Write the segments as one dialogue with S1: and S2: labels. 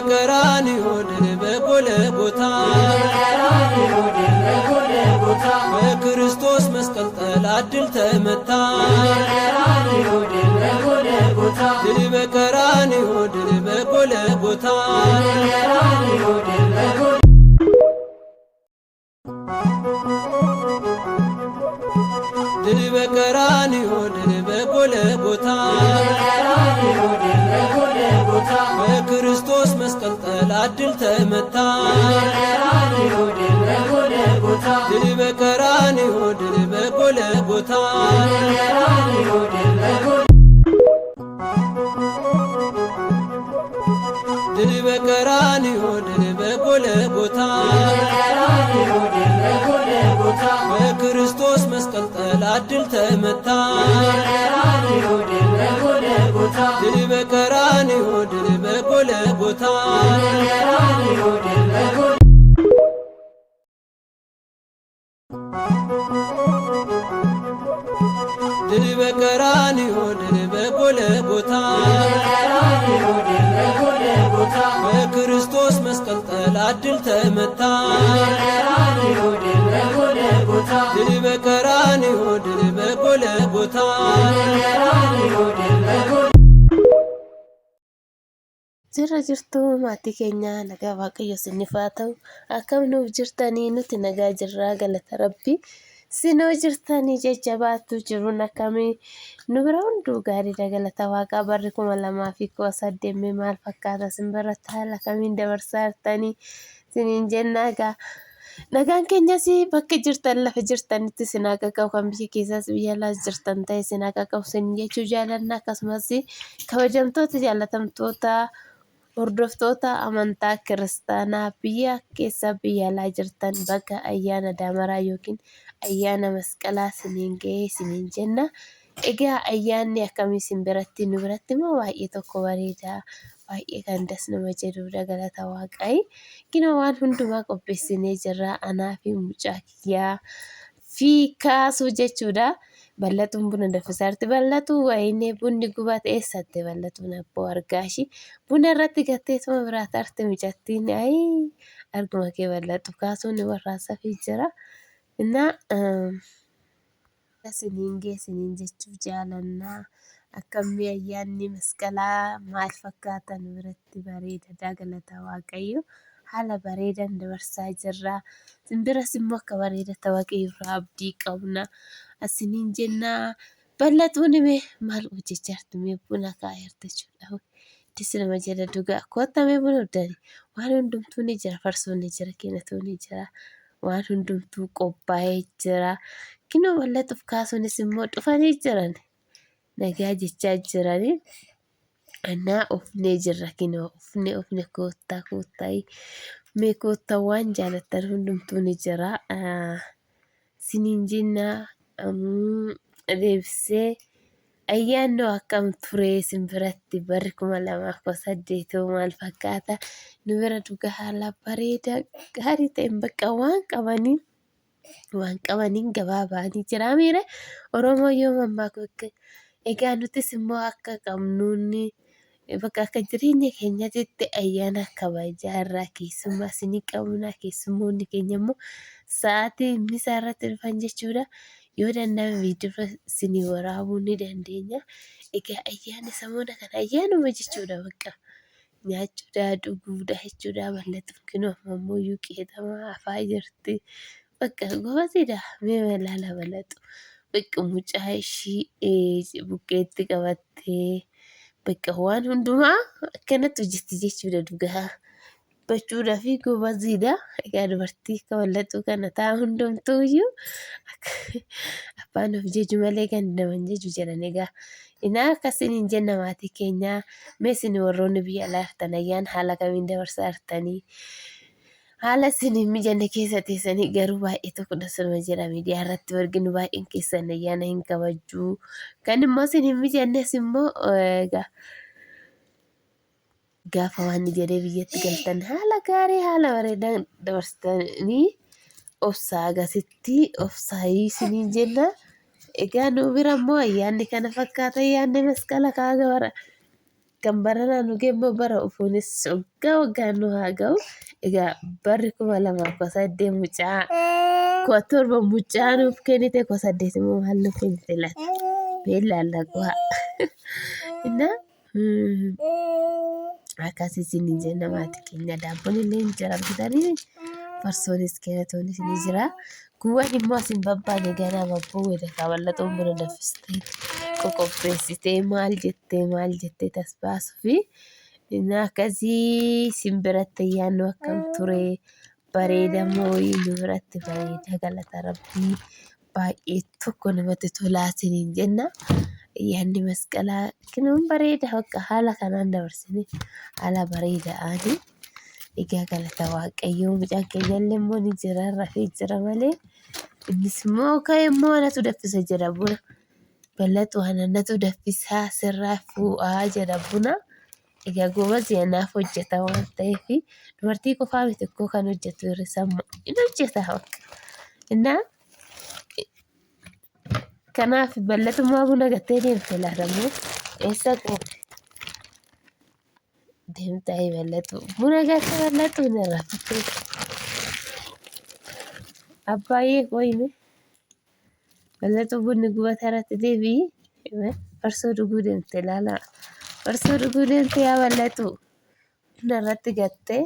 S1: በቀራንዮ ድል በጎልጎታ በክርስቶስ መስቀል ጠላት ድል ተመታ ድል በቀራንዮ ድል በጎልጎታ ድል በቀራንዮ ድል በጎልጎታ በክርስቶስ መስቀል ጠላት ድል ተመታ ድል በቀራንዮ ድል በጎልጎታ ድል በቀራንዮ ድል በጎልጎታ በክርስቶስ መስቀል ጠላት ድል ተመታ ድል በቀራንዮ ድል በጎልጎታ ድል በቀራንዮ ድል በጎልጎታ በክርስቶስ መስቀል ጠላት ድል ተመታ ድል በቀራንዮ ድል በጎልጎታ
S2: Jirra jirtuu maatii keenya nagaa waaqayyo isiniif haa ta'u. Akkam nuuf jirtanii nuti nagaa jirraa galata rabbii. Sinoo jirtanii jajjabaattu jiruun akkamii nu bira hunduu gaariidha galata waaqaa. Barri 2018 maal fakkaata sin biratti haala kamiin dabarsaa jirtanii siniin jennaa egaa. Nagaan keenyas bakka jirtan lafa jirtanitti sin haa qaqqabu, kan biyya keessaas biyya alaas jirtan ta'e sin haa qaqqabu sin jechuu jaallanna. Akkasumas kabajamtoota jaalatamtoota hordoftoota amantaa kiristaanaa biyya keessa biyya alaa jirtan bakka ayyaana daamaraa yookiin ayyaana masqalaa siniin ga'ee siniin jenna. Egaa ayyaanni akkamii sin biratti nu biratti immoo baay'ee tokko bareeda, baay'ee kan das nama jedhudha galata waaqaa. Kino waan hundumaa qopheessinee jirra anaa fi mucaa kiyyaa fi kaasuu jechuudha. Bal'atuun buna danfisaarti bal'atu wayinee bunni gubate eessatti bal'atuun abboo argaashi buna irratti gatteetuma biraata arte mijattiin arguma kee bal'atu kaasuun warraasa fi jira innaa siniin geessiniin jechuuf jaalannaa. Akkamii ayyaanni masqalaa maal fakkaatan biratti bareeda galata waaqayyo. Haala bareedan dabarsaa jirra. Simbiras immoo akka bareedata waaqayyo irraa abdii qabna. Asiniin jennaa bal'atuun himee maal hojjechaa mee buna kaayarta jechuudha. Dis nama jala dhugaa kottamee buna dhuddani waan hundumtuu ni jira, farsoon ni jira, keenyatuun ni jira, waan hundumtuu qophaa'ee jira. Kinoo bal'atuuf kaasuunis immoo dhufanii jiran nagaa jechaa jiranii. Annaa ofnee jirra kinoo ofne koottaa mee koottaa waan jaalattan hundumtuu ni jira. Siniin jennaa deebisee ayyaannoo akkam turee sin biratti barri 2018 maal fakkaata nu bira dhugaa haala bareeda gaarii ta'een bakka waan qabaniin gabaa ba'anii jira miire Oromoo yoo mammaaku egaa nutis immoo akka qabnuun bakka akka jireenya keenyaatti ayyaana kabajaa irraa keessummaa isinii qabna. Keessummoonni keenya immoo sa'aatii misaa irratti dhufan jechuudha. Yoo danda'ame viidiyoo isinii waraabuu ni dandeenya. Egaa ayyaanni samoona kana ayyaanuma jechuudha bakka nyaachuudha dhuguudha jechuudha. Bal'atuun kinoo ammoo qeexamaa afaa jirti bakka gobateedha. Mee ilaala bal'atu bakka mucaa ishii buqqeetti qabattee bakka waan hundumaa akkanatti hojjetti jechuudha dhugaa bachuudhaa fi gobaziidha. Egaa dubartii akka bal'atu kana ta'a hundumtuu iyyuu abbaan of jeju malee kan naman jeju jedhan. Egaa inaa akkasiniin jenna maatii keenyaa. Mee isin warroonni biyya alaa jirtan ayyaana haala kamiin dabarsaa jirtanii? Haala isiniin mijanne keessa teessanii garuu baay'ee tokko dasuma jira miidiyaa irratti arginu baay'een keessan ayyaana hin kabajjuu. Kan immoo isiniin mijannes immoo gaafa waan jedhee biyyatti galtan haala gaarii haala bareedaan dabarsitanii obsaa agasitti obsaayii isiniin jenna. Egaa nu bira immoo ayyaanni kana fakkaata ayyaanni masqala kaagabara kan baranaa nu geemmoo bara ufuunis waggaa nu haa ga'u. Egaa barri 2018 mucaa 7 mucaa nuuf kennite 8 immoo maal nuuf kennite laata? Beellaa qoha. Innaa akkasii isiniin jenna maatii keenya daabboon illee hin jira bitanii farsoonis kennatoonis ni jira. Kuwwan immoo asin babbaane ganaa babboo wayita kaawwallaxoon buna danfistee qopheessitee maal jettee tas baasuu fi innaa akkasii simbiratti ayyaannu akkam ture bareeda mooyii nu biratti bareeda galata rabbii baay'ee tokko namatti tolaa isiniin jenna. Ayyaanni masqalaa kinuun bareeda akka haala kanaan dabarsine haala bareedaadhaani. Egaa galata waaqayyoo mucaan keenya illee immoo ni jira rafee jira malee innis immoo ka'e immoo anatu daffisa jedha buna. Ballaxuu anatu daffisaa sirraa fuudhaa jedha buna. Egaa goobas anaaf hojjeta waan ta'eef dubartii qofaa miti tokko kan hojjetu hir'isamma in hojjeta akka. Innaa kanaaf ballaxummaa buna gattee deemte laatamoo eessa quufe? Deemtaa ballaxuu buna gattee ballaxuun irraa fichuu abbaayee qoyime ballaxuu bunni gubata irratti deebi'i farsoo dhuguu deemte laalaa farsoo dhuguu deemte yaa ballaxuu buna irratti gattee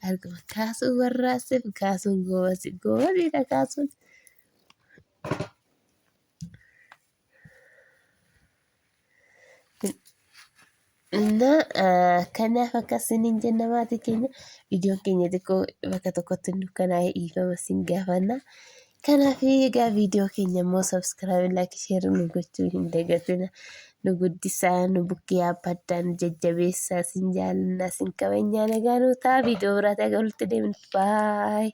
S2: argama kaasuu warraasiif kaasuun goobasiidha kaasuun. Kanaaf akkasiniin jenna maatii keenya viidiyoon keenya xiqqoo bakka tokkotti dukkanaa'ee dhiifama siin gaafanna. Kanaaf egaa viidiyoo keenya immoo sabskiraayib laayik sheer nu gochuu hin dagatina. Nu guddisaa nu bukkee yaabbaddaa nu jajjabeessaa siin jaalannaa siin kabajnaa nagaa nu ta'a viidiyoo biraatti aga walitti deemnu baay.